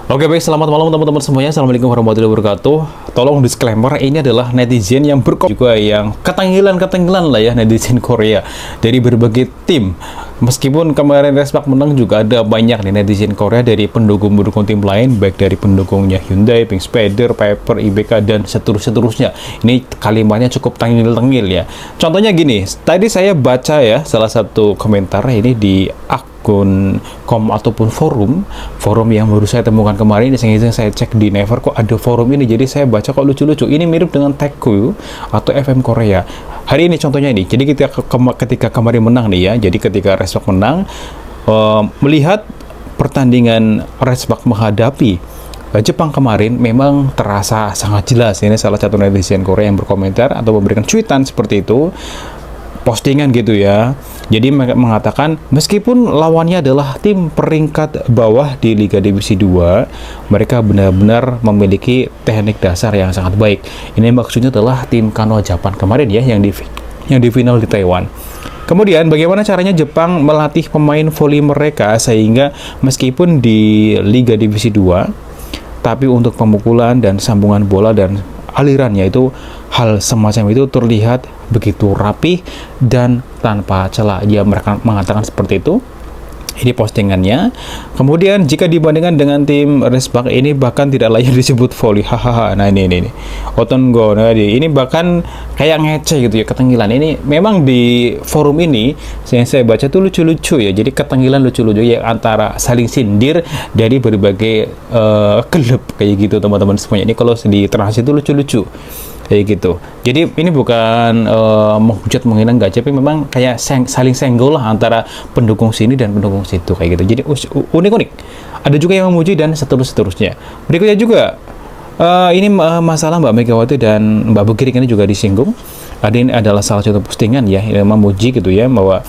Oke baik, selamat malam teman-teman semuanya. Assalamualaikum warahmatullahi wabarakatuh. Tolong disclaimer, ini adalah netizen yang juga yang ketenggilan lah ya, netizen Korea dari berbagai tim. Meskipun kemarin Respak menang, juga ada banyak nih netizen Korea dari pendukung-pendukung tim lain, baik dari pendukungnya Hyundai, Pink Spider, Piper, IBK, dan seterusnya. Ini kalimatnya cukup tengil-tengil ya. Contohnya gini, tadi saya baca ya salah satu komentar ini di akun ataupun forum yang baru saya temukan kemarin. Ini saya cek di Naver, kok ada forum ini, jadi saya baca kok lucu-lucu. Ini mirip dengan Taekyu atau FM Korea. Hari ini contohnya ini, jadi ketika kemarin menang nih ya, jadi ketika Respak menang, melihat pertandingan Respak menghadapi Jepang kemarin memang terasa sangat jelas. Ini salah satu netizen Korea yang berkomentar atau memberikan cuitan seperti itu, postingan gitu ya. Jadi mengatakan meskipun lawannya adalah tim peringkat bawah di Liga Divisi 2, mereka benar-benar memiliki teknik dasar yang sangat baik. Ini maksudnya adalah tim Kanoa Jepang kemarin ya, yang di final di Taiwan. Kemudian bagaimana caranya Jepang melatih pemain voli mereka sehingga meskipun di Liga Divisi 2, tapi untuk pemukulan dan sambungan bola dan alirannya itu, hal semacam itu terlihat begitu rapi dan tanpa celah. Dia mereka mengatakan seperti itu. Ini postingannya. Kemudian jika dibandingkan dengan tim Respak, ini bahkan tidak layak disebut volley. Hahaha. Nah ini Otongo. Nah, ini bahkan kayak ngece gitu ya, ketenggilan. Ini memang di forum ini yang saya baca tuh lucu-lucu ya. Jadi ketenggilan lucu-lucu ya, antara saling sindir dari berbagai klub kayak gitu teman-teman semuanya. Ini kalau di translate itu lucu-lucu kayak gitu. Jadi ini bukan menghujat menghina, enggak, tapi memang kayak saling senggol lah antara pendukung sini dan pendukung situ kayak gitu. Jadi unik-unik. Ada juga yang memuji dan seterusnya. Berikutnya juga ini masalah Mbak Megawati dan Mbak Bukirik ini juga disinggung. Ini adalah salah satu postingan ya yang memuji gitu ya, bahwa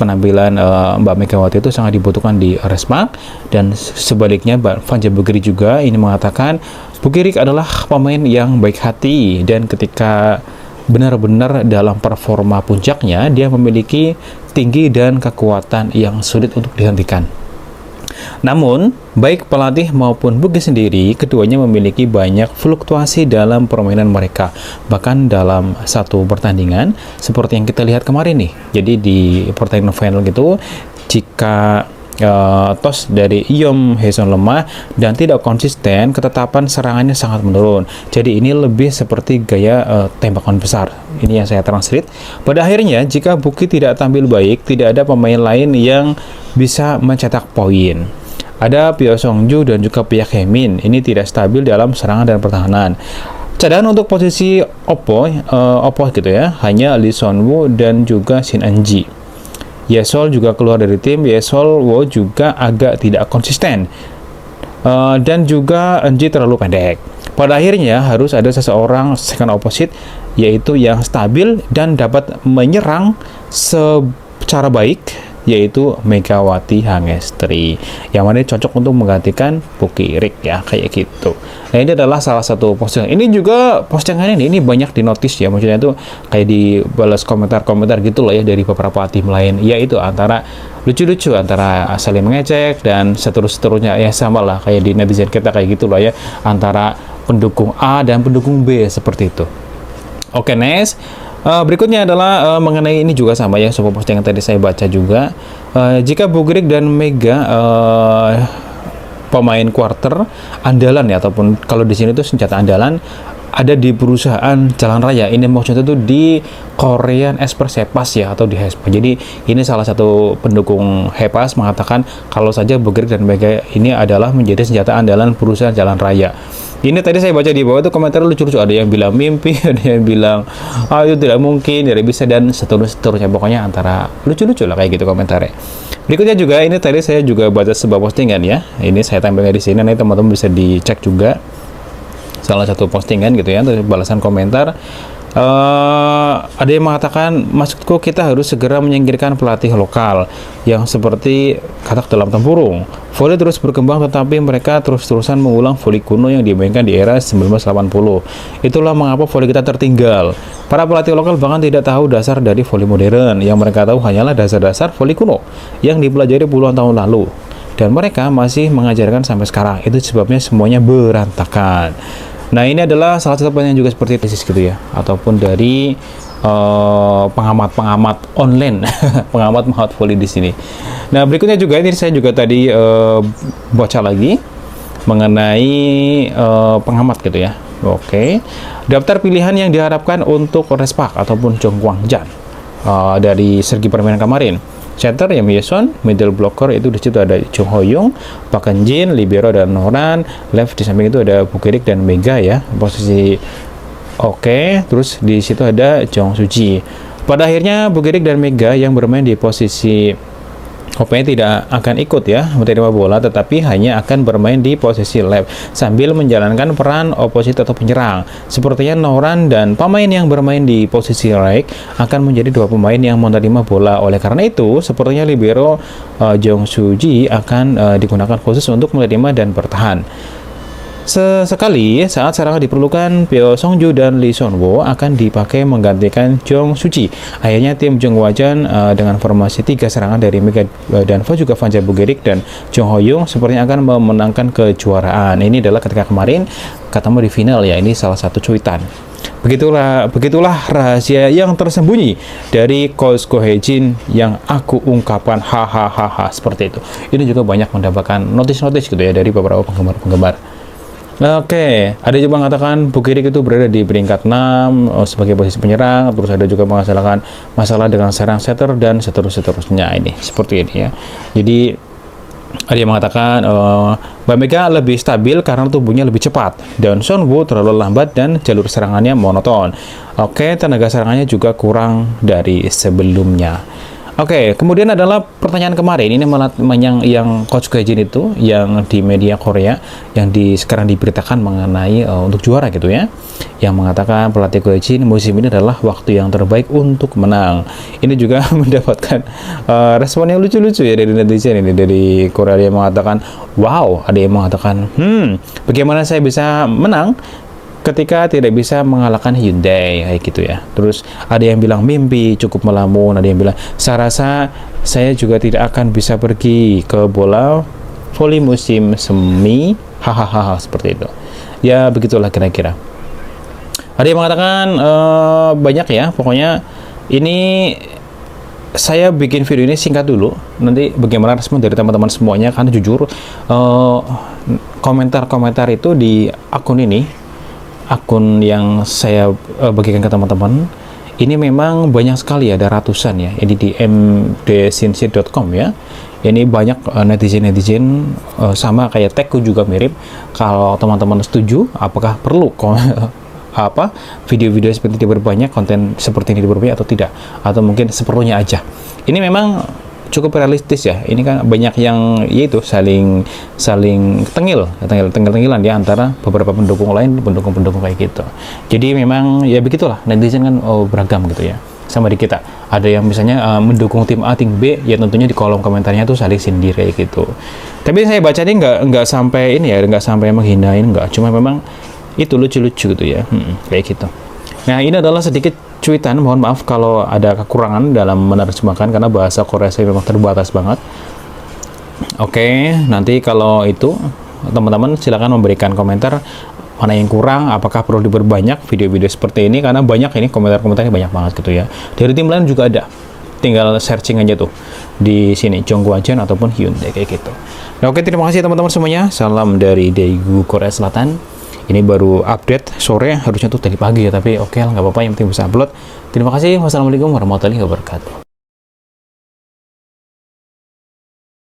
penampilan Mbak Megawati itu sangat dibutuhkan di Respak, dan sebaliknya Mbak Fanja Bukirik juga ini mengatakan Bukirik adalah pemain yang baik hati, dan ketika benar-benar dalam performa puncaknya, dia memiliki tinggi dan kekuatan yang sulit untuk dihentikan. Namun, baik pelatih maupun Buki sendiri, keduanya memiliki banyak fluktuasi dalam permainan mereka. Bahkan dalam satu pertandingan, seperti yang kita lihat kemarin nih. Jadi di pertandingan final gitu, jika tos dari Iom Haeson lemah dan tidak konsisten, ketetapan serangannya sangat menurun. Jadi ini lebih seperti gaya tembakan besar. Ini yang saya translate. Pada akhirnya, jika Buki tidak tampil baik, tidak ada pemain lain yang bisa mencetak poin. Ada Pyo Songju dan juga pihak Hemin. Ini tidak stabil dalam serangan dan pertahanan. Cadangan untuk posisi Oppo gitu ya, hanya Lee Son-woo dan juga Shin An-ji. Yesol juga keluar dari tim. Yesol Wo juga agak tidak konsisten, dan juga An-ji terlalu pendek. Pada akhirnya harus ada seseorang second opposite, yaitu yang stabil dan dapat menyerang secara baik, yaitu Megawati Hangestri, yang mana cocok untuk menggantikan Bukirik ya, kayak gitu. Nah, ini adalah salah satu postingan. Ini juga postingan ini banyak dinotis ya, maksudnya itu kayak dibalas komentar-komentar gitu loh ya dari beberapa tim lain. Ya itu antara lucu-lucu, antara saling mengecek dan seterusnya ya, sama lah kayak di netizen kita kayak gitu loh ya, antara pendukung A dan pendukung B seperti itu. Oke, next. Berikutnya adalah mengenai ini juga sama ya, sebuah postingan tadi saya baca juga. Jika Bukirik dan Mega pemain quarter andalan ya, ataupun kalau di sini tuh senjata andalan ada di perusahaan jalan raya. Ini maksudnya tuh di Korean Express Hepas ya, atau di Hespa. Jadi ini salah satu pendukung Hepas mengatakan kalau saja Bukirik dan Mega ini adalah menjadi senjata andalan perusahaan jalan raya. Ini tadi saya baca di bawah itu komentar lucu-lucu, ada yang bilang mimpi, ada yang bilang itu tidak mungkin, tidak bisa, dan seterusnya. Pokoknya antara lucu-lucu lah kayak gitu komentarnya. Berikutnya juga ini tadi saya juga baca sebuah postingan ya. Ini saya tampilkan di sini, nanti teman-teman bisa dicek juga. Salah satu postingan gitu ya, balasan komentar. Ada yang mengatakan, maksudku kita harus segera menyingkirkan pelatih lokal yang seperti katak dalam tempurung. Voli terus berkembang, tetapi mereka terus-terusan mengulang voli kuno yang dimainkan di era 1980. Itulah mengapa voli kita tertinggal. Para pelatih lokal bahkan tidak tahu dasar dari voli modern. Yang mereka tahu hanyalah dasar-dasar voli kuno yang dipelajari puluhan tahun lalu. dan mereka masih mengajarkan sampai sekarang. Itu sebabnya semuanya berantakan. Nah, ini adalah salah satu pertanyaan juga seperti tesis gitu ya, ataupun dari pengamat-pengamat online, pengamat voli di sini. Nah, berikutnya juga ini saya juga tadi baca lagi mengenai pengamat gitu ya. Oke, daftar pilihan yang diharapkan untuk Respak ataupun Jongkwangjan dari segi permainan kemarin. Center ya Myeson, middle blocker itu di situ ada Jung Ho-young, Park Eun-jin, libero dan Noran, left di samping itu ada Bukirik dan Mega ya, posisi oke. Terus di situ ada Jong Suji. Pada akhirnya Bukirik dan Mega yang bermain di posisi OP tidak akan ikut ya menerima bola, tetapi hanya akan bermain di posisi left sambil menjalankan peran oposit atau penyerang. Sepertinya Noran dan pemain yang bermain di posisi right akan menjadi dua pemain yang menerima bola. Oleh karena itu, sepertinya libero Jong Suji akan digunakan khusus untuk menerima dan bertahan. Sesekali saat serangan diperlukan, Pyo Songju dan Lee Sonwo akan dipakai menggantikan Jong Suji. Akhirnya tim Jongwajan dengan formasi 3 serangan dari Mega dan juga Vanja Bukirik dan Jung Ho-young sepertinya akan memenangkan kejuaraan. Ini adalah ketika kemarin ketemu di final ya. Ini salah satu cuitan. Begitulah rahasia yang tersembunyi dari Coach Go Hae-jin yang aku ungkapkan hahaha seperti itu. Ini juga banyak mendapatkan notis-notis gitu ya dari beberapa penggemar. Oke, ada juga mengatakan Bukirik itu berada di peringkat 6 sebagai posisi penyerang, terus ada juga masalah dengan serang setter dan seterusnya ini seperti ini ya. Jadi ada yang mengatakan Mbak Mega lebih stabil karena tubuhnya lebih cepat, dan Sonwoo terlalu lambat dan jalur serangannya monoton. Oke, tenaga serangannya juga kurang dari sebelumnya. Oke, kemudian adalah pertanyaan kemarin ini yang Coach Go Hae-jin itu yang di media Korea yang sekarang diberitakan mengenai untuk juara gitu ya, yang mengatakan pelatih Go Hae-jin musim ini adalah waktu yang terbaik untuk menang. Ini juga mendapatkan respon yang lucu-lucu ya dari netizen ini, dari Korea. Ada yang mengatakan wow, ada yang mengatakan bagaimana saya bisa menang ketika tidak bisa mengalahkan Hyundai kayak gitu ya. Terus ada yang bilang mimpi cukup melamun, ada yang bilang saya rasa saya juga tidak akan bisa pergi ke bola voli musim semi hahaha seperti itu ya. Begitulah kira-kira. Ada yang mengatakan banyak ya, pokoknya ini saya bikin video ini singkat dulu, nanti bagaimana respon dari teman-teman semuanya, karena jujur komentar-komentar itu di akun yang saya bagikan ke teman-teman ini memang banyak sekali, ada ratusan ya. Ini di mdsinsit.com ya. Ini banyak netizen sama kayak tagku juga mirip. Kalau teman-teman setuju, apakah perlu video-video seperti ini diperbanyak, konten seperti ini diperbanyak atau tidak, atau mungkin seperlunya aja. Ini memang cukup realistis ya. Ini kan banyak yang yaitu saling tengilan ya antara beberapa pendukung lain, pendukung kayak gitu. Jadi memang ya begitulah, netizen kan beragam gitu ya. Sama di kita, ada yang misalnya mendukung tim A, tim B, ya tentunya di kolom komentarnya tuh saling sindir kayak gitu. Tapi saya baca ini nggak sampai ini ya, nggak sampai menghinain, nggak. Cuma memang itu lucu-lucu gitu ya, kayak gitu. Nah, ini adalah sedikit cuitan, mohon maaf kalau ada kekurangan dalam menerjemahkan karena bahasa Korea saya memang terbatas banget. Oke, nanti kalau itu teman-teman silakan memberikan komentar mana yang kurang, apakah perlu diperbanyak video-video seperti ini, karena banyak ini komentar-komentarnya banyak banget gitu ya. Dari tim lain juga ada, tinggal searching aja tuh di sini Jongwajan ataupun Hyundai kayak gitu. Nah, oke, terima kasih teman-teman semuanya. Salam dari Daegu Korea Selatan. Ini baru update sore, harusnya tuh tadi pagi ya, tapi oke lah, nggak apa-apa, yang penting bisa upload. Terima kasih. Wassalamualaikum warahmatullahi wabarakatuh.